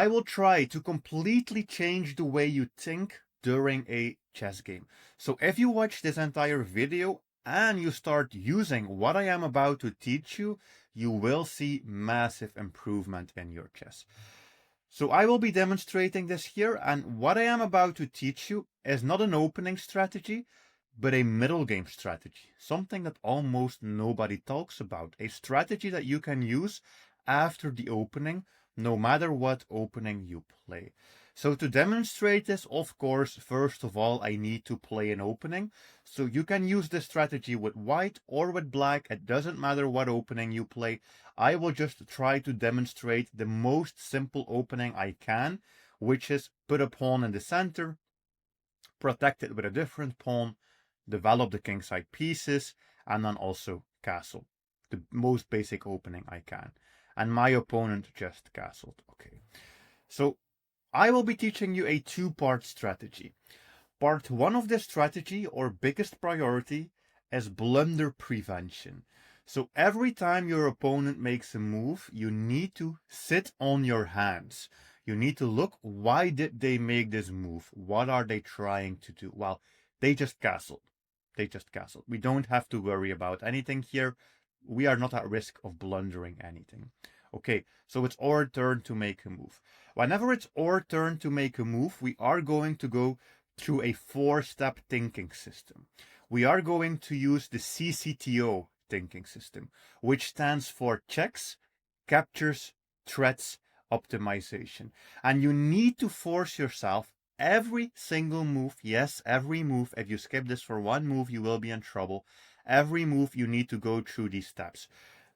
I will try to completely change the way you think during a chess game. So if you watch this entire video and you start using what I am about to teach you, you will see massive improvement in your chess. So I will be demonstrating this here, and what I am about to teach you is not an opening strategy, but a middle game strategy, something that almost nobody talks about, a strategy that you can use after the opening, no matter what opening you play. So to demonstrate this, of course, first of all, I need to play an opening. So you can use this strategy with white or with black. It doesn't matter what opening you play. I will just try to demonstrate the most simple opening I can, which is put a pawn in the center, protect it with a different pawn, develop the kingside pieces, and then also castle. The most basic opening I can. And my opponent just castled. Okay. So I will be teaching you a two-part strategy. Part one of this strategy, or biggest priority, is blunder prevention. So every time your opponent makes a move, you need to sit on your hands. You need to look, why did they make this move? What are they trying to do? Well, they just castled. They just castled. We don't have to worry about anything here. We are not at risk of blundering anything. Okay, so it's our turn to make a move. Whenever it's our turn to make a move, we are going to go through a four-step thinking system. We are going to use the CCTO thinking system, which stands for checks, captures, threats, optimization. And you need to force yourself every single move, yes, every move. If you skip this for one move, you will be in trouble. Every move you need to go through these steps.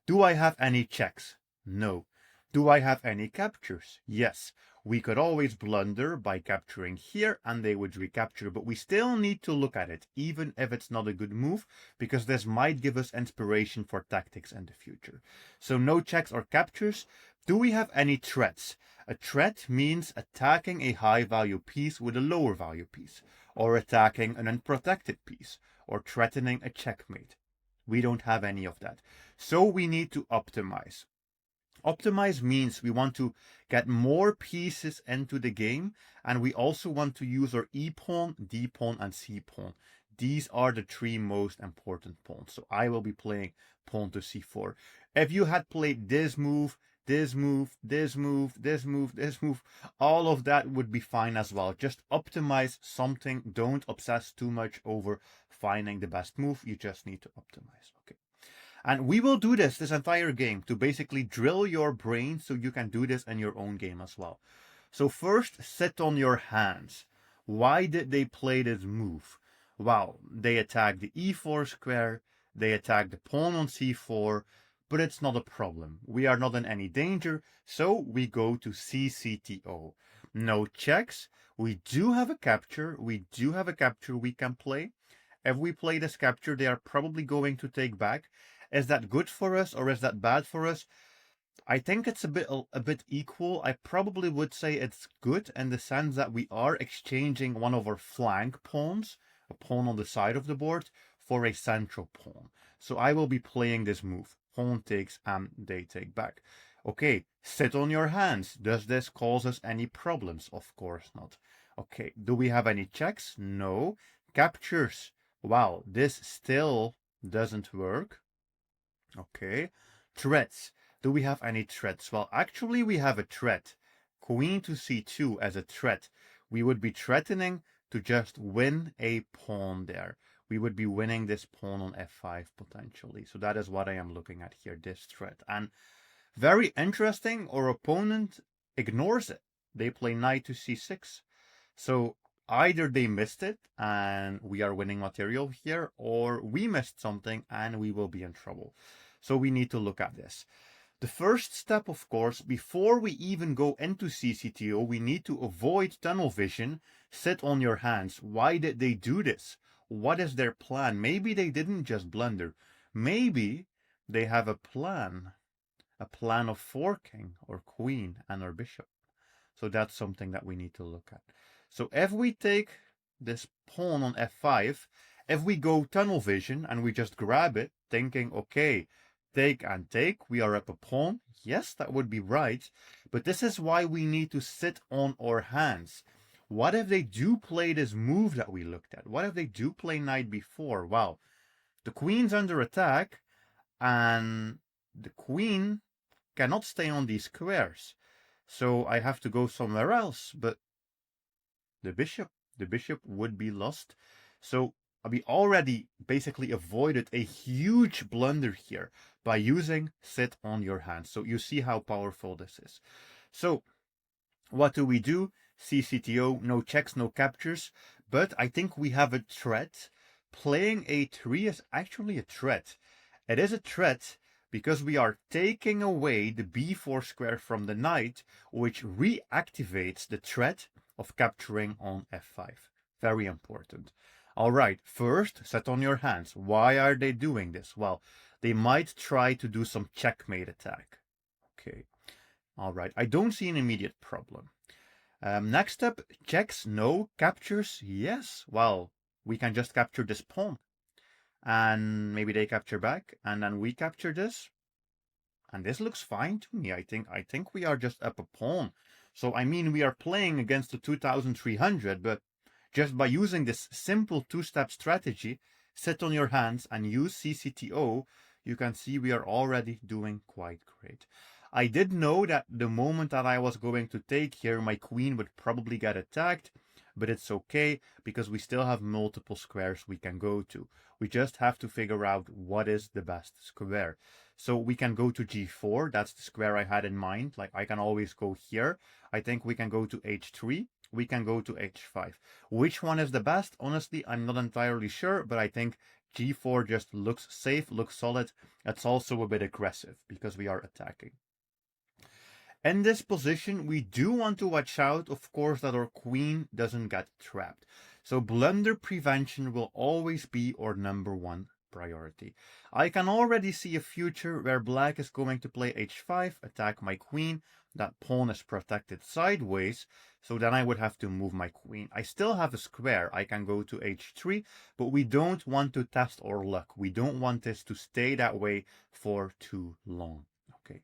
Do I have any checks? No. Do I have any captures? Yes. We could always blunder by capturing here and they would recapture, but we still need to look at it, even if it's not a good move, because this might give us inspiration for tactics in the future. So no checks or captures. Do we have any threats? A threat means attacking a high value piece with a lower value piece, or attacking an unprotected piece, or threatening a checkmate. We don't have any of that. So we need to optimize. Optimize means we want to get more pieces into the game, and we also want to use our E-pawn, D-pawn, and C-pawn. These are the three most important pawns. So I will be playing pawn to C4. If you had played this move, this move, this move, this move, this move, all of that would be fine as well. Just optimize something. Don't obsess too much over finding the best move. You just need to optimize. Okay. And we will do this entire game to basically drill your brain so you can do this in your own game as well. So first, sit on your hands. Why did they play this move? Well, they attacked the e4 square, they attacked the pawn on c4, but it's not a problem. We are not in any danger, so we go to CCTO. No checks. We do have a capture. We can play. If we play this capture, they are probably going to take back. Is that good for us or is that bad for us? I think it's a bit equal. I probably would say it's good in the sense that we are exchanging one of our flank pawns, a pawn on the side of the board, for a central pawn. So I will be playing this move. Pawn takes and they take back. Okay, sit on your hands. Does this cause us any problems? Of course not. Okay, do we have any checks? No. Captures. Wow, this still doesn't work. Okay. Threats. Do we have any threats? Well, actually, we have a threat. Queen to c2 as a threat. We would be threatening to just win a pawn there. We would be winning this pawn on f5 potentially. So that is what I am looking at here, this threat. And very interesting, our opponent ignores it. They play knight to c6. So either they missed it and we are winning material here, or we missed something and we will be in trouble. So we need to look at this. The first step, of course, before we even go into CCTO, we need to avoid tunnel vision. Sit on your hands. Why did they do this? What is their plan? Maybe they didn't just blunder. Maybe they have a plan of forking our queen and our bishop. So that's something that we need to look at. So if we take this pawn on f5, if we go tunnel vision and we just grab it, thinking, okay, take and take. We are up a pawn. Yes, that would be right. But this is why we need to sit on our hands. What if they do play this move that we looked at? What if they do play knight b4? Well, the queen's under attack, and the queen cannot stay on these squares. So I have to go somewhere else, but the bishop would be lost. So we already basically avoided a huge blunder here by using sit on your hands. So you see how powerful this is. So what do we do? CCTO, no checks, no captures, but I think we have a threat. Playing a3 is actually a threat. It is a threat because we are taking away the b4 square from the knight, which reactivates the threat of capturing on f5. Very important. All right, first, set on your hands. Why are they doing this? Well, they might try to do some checkmate attack. Okay. All right, I don't see an immediate problem. Next up, checks, no. Captures, yes. Well, we can just capture this pawn. And maybe they capture back, and then we capture this. And this looks fine to me. I think we are just up a pawn. So, I mean, we are playing against the 2300, but just by using this simple two-step strategy, sit on your hands and use CCTO, you can see we are already doing quite great. I did know that the moment that I was going to take here, my queen would probably get attacked, but it's okay because we still have multiple squares we can go to. We just have to figure out what is the best square. So we can go to g4, that's the square I had in mind. Like I can always go here. I think we can go to h3, we can go to h5. Which one is the best? Honestly, I'm not entirely sure, but I think g4 just looks safe, looks solid. It's also a bit aggressive because we are attacking. In this position, we do want to watch out, of course, that our queen doesn't get trapped. So blunder prevention will always be our #1 priority. I can already see a future where black is going to play h5, attack my queen. That pawn is protected sideways, so then I would have to move my queen. I still have a square. I can go to h3, but we don't want to test our luck. We don't want this to stay that way for too long. Okay.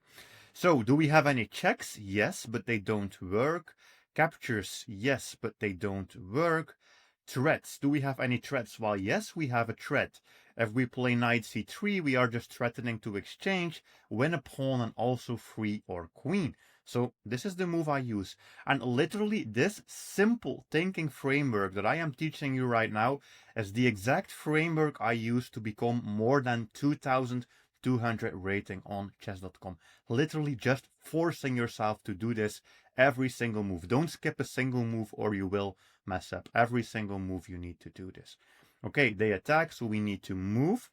So, do we have any checks? Yes, but they don't work. Captures? Yes, but they don't work. Threats. Do we have any threats? Well, yes, we have a threat. If we play knight c3, we are just threatening to exchange, win a pawn, and also free our queen. So this is the move I use. And literally this simple thinking framework that I am teaching you right now is the exact framework I use to become more than 2,200 rating on chess.com. Literally just forcing yourself to do this every single move. Don't skip a single move or you will mess up. Every single move you need to do this. Okay, they attack, so we need to move.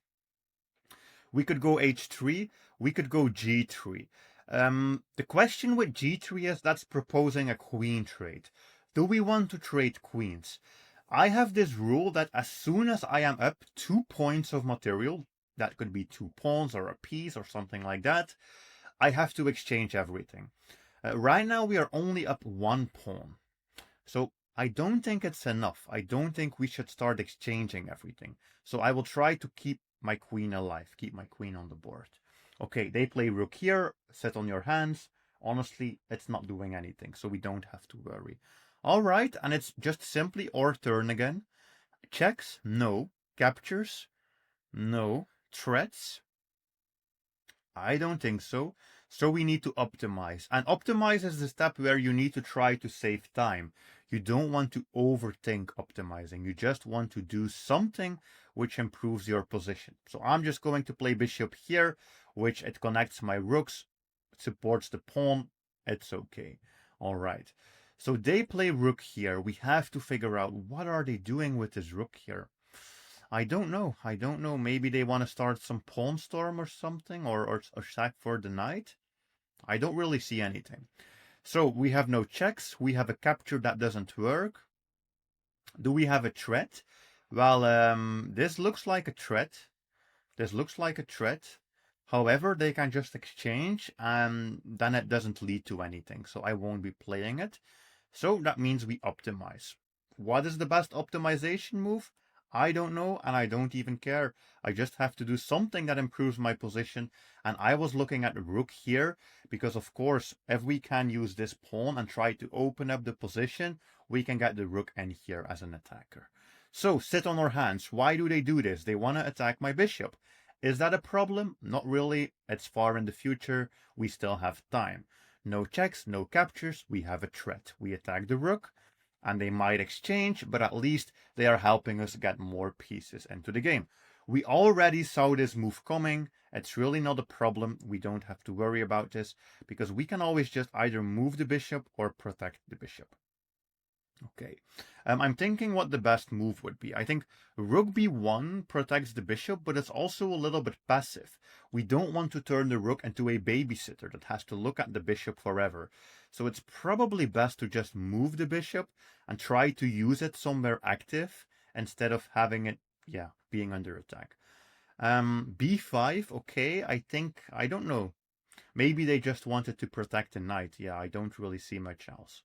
We could go h3, we could go g3. The question with g3 is that's proposing a queen trade. Do we want to trade queens? I have this rule that as soon as I am up 2 points of material, that could be 2 pawns or a piece or something like that, I have to exchange everything. Right now we are only up 1 pawn. So I don't think it's enough. I don't think we should start exchanging everything. So I will try to keep my queen alive, keep my queen on the board. Okay, they play rook here, sit on your hands. Honestly, it's not doing anything, so we don't have to worry. All right, and it's just simply our turn again. Checks? No. Captures? No. Threats? I don't think so. So we need to optimize. And optimize is the step where you need to try to save time. You don't want to overthink optimizing. You just want to do something which improves your position. So I'm just going to play bishop here, which it connects my rooks, supports the pawn. It's okay. All right. So they play rook here. We have to figure out what are they doing with this rook here. I don't know. I don't know. Maybe they want to start some pawn storm or something, or sack for the knight. I don't really see anything. So we have no checks. We have a capture that doesn't work. Do we have a threat? Well, this looks like a threat. This looks like a threat. However, they can just exchange and then it doesn't lead to anything. So I won't be playing it. So that means we optimize. What is the best optimization move? I don't know, and I don't even care. I just have to do something that improves my position. And I was looking at the rook here, because of course, if we can use this pawn and try to open up the position, we can get the rook in here as an attacker. So, sit on our hands. Why do they do this? They want to attack my bishop. Is that a problem? Not really. It's far in the future. We still have time. No checks, no captures. We have a threat. We attack the rook, and they might exchange, but at least they are helping us get more pieces into the game. We already saw this move coming. It's really not a problem. We don't have to worry about this, because we can always just either move the bishop or protect the bishop. Okay, I'm thinking what the best move would be. I think rook b1 protects the bishop, but it's also a little bit passive. We don't want to turn the rook into a babysitter that has to look at the bishop forever. So it's probably best to just move the bishop and try to use it somewhere active instead of having it, yeah, being under attack. b5, okay, I don't know. Maybe they just wanted to protect the knight. Yeah, I don't really see much else.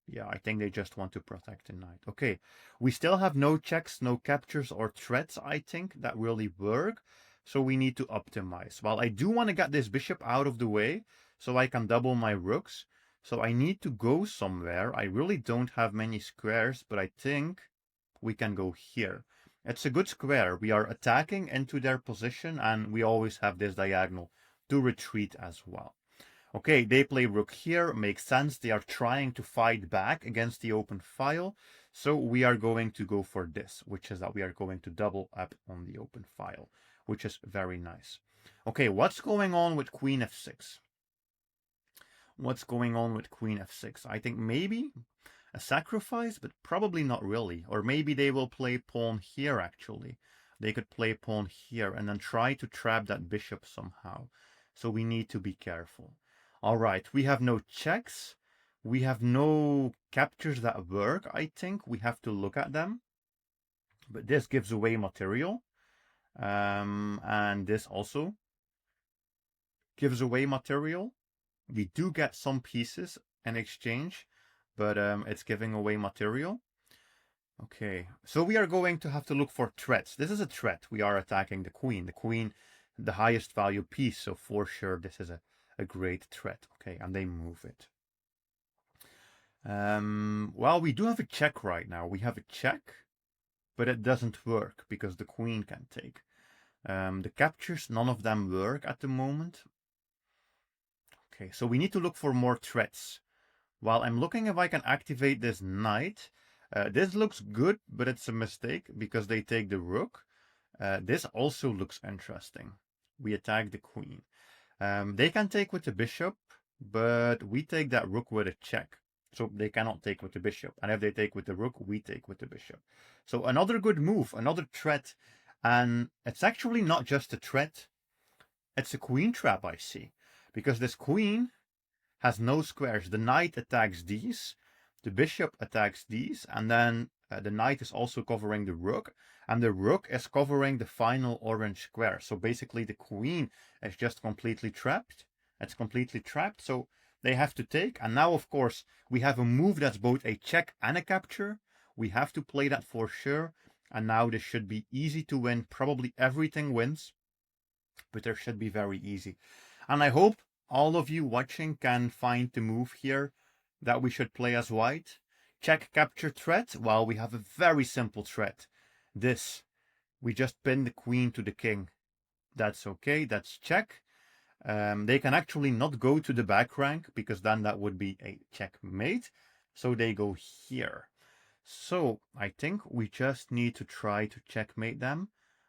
Yeah, I think they just want to protect the knight. Okay, we still have no checks, no captures or threats, I think, that really work. So we need to optimize. Well, I do want to get this bishop out of the way so I can double my rooks. So I need to go somewhere. I really don't have many squares, but I think we can go here. It's a good square. We are attacking into their position, and we always have this diagonal to retreat as well. Okay, they play rook here, makes sense. They are trying to fight back against the open file. So we are going to go for this, which is that we are going to double up on the open file, which is very nice. Okay, what's going on with queen f6? What's going on with queen f6? I think maybe a sacrifice, but probably not really. Or maybe they will play pawn here, actually. They could play pawn here and then try to trap that bishop somehow. So we need to be careful. All right, we have no checks. We have no captures that work, I think. We have to look at them. But this gives away material. And this also gives away material. We do get some pieces in exchange, but it's giving away material. Okay, so we are going to have to look for threats. This is a threat. We are attacking the queen. The queen, the highest value piece, so for sure this is a great threat. Okay, and they move it. Well, we do have a check right now. We have a check, but it doesn't work because the queen can take. The captures, none of them work at the moment. Okay, so we need to look for more threats. While I'm looking if I can activate this knight, this looks good, but it's a mistake because they take the rook. This also looks interesting. We attack the queen. They can take with the bishop, but we take that rook with a check. So they cannot take with the bishop. And if they take with the rook, we take with the bishop. So another good move, another threat. And it's actually not just a threat. It's a queen trap, I see. Because this queen has no squares. The knight attacks these. The bishop attacks these. And then the knight is also covering the rook. And the rook is covering the final orange square. So basically the queen is just completely trapped. It's completely trapped. So they have to take. And now, of course, we have a move that's both a check and a capture. We have to play that for sure. And now this should be easy to win. Probably everything wins. But there should be very easy. And I hope all of you watching can find the move here that we should play as white. Check, capture, threat. Well, we have a very simple threat. This. We just pin the queen to the king. That's okay. That's check. They can actually not go to the back rank because then that would be a checkmate. So they go here. So I think we just need to try to checkmate them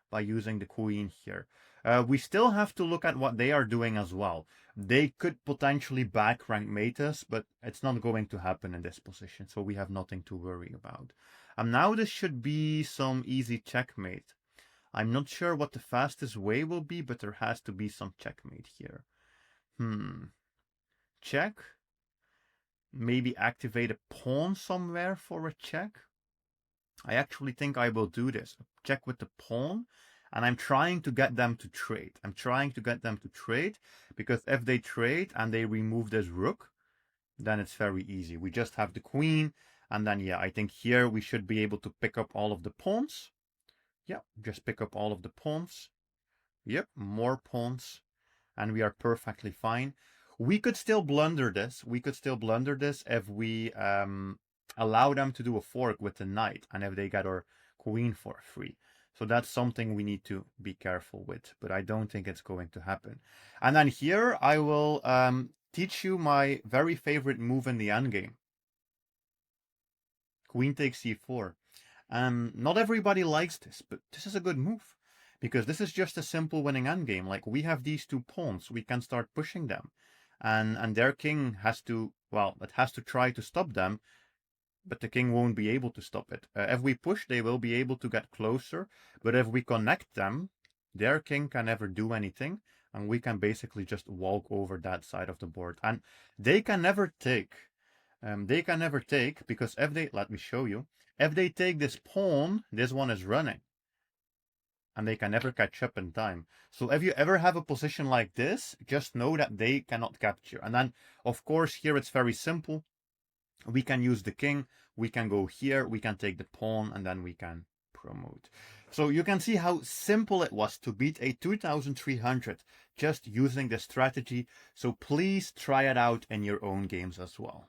by using the queen here. We still have to look at what they are doing as well. They could potentially back rank mate us, but it's not going to happen in this position, so we have nothing to worry about. And now this should be some easy checkmate. I'm not sure what the fastest way will be, but there has to be some checkmate here. Check. Maybe activate a pawn somewhere for a check. I actually think I will do this. Check with the pawn. And I'm trying to get them to trade. I'm trying to get them to trade. Because if they trade and they remove this rook, then it's very easy. We just have the queen. And then, yeah, I think here we should be able to pick up all of the pawns. Yeah, just pick up all of the pawns. Yep, more pawns. And we are perfectly fine. We could still blunder this. We could still blunder this if we allow them to do a fork with the knight and if they get our queen for free. So that's something we need to be careful with, but I don't think it's going to happen. And then here I will teach you my very favorite move in the endgame. Queen takes c4. Not everybody likes this, but this is a good move. Because this is just a simple winning endgame. Like, we have these two pawns, we can start pushing them. And their king has to, well, it has to try to stop them, but the king won't be able to stop it. If we push, they will be able to get closer, but if we connect them, their king can never do anything, and we can basically just walk over that side of the board. And they can never take. They can never take, because if they, let me show you, if they take this pawn, this one is running. And they can never catch up in time. So if you ever have a position like this, just know that they cannot capture. And then, of course, here it's very simple. We can use the king, we can go here, we can take the pawn, and then we can promote. So you can see how simple it was to beat a 2300 just using this strategy. So please try it out in your own games as well.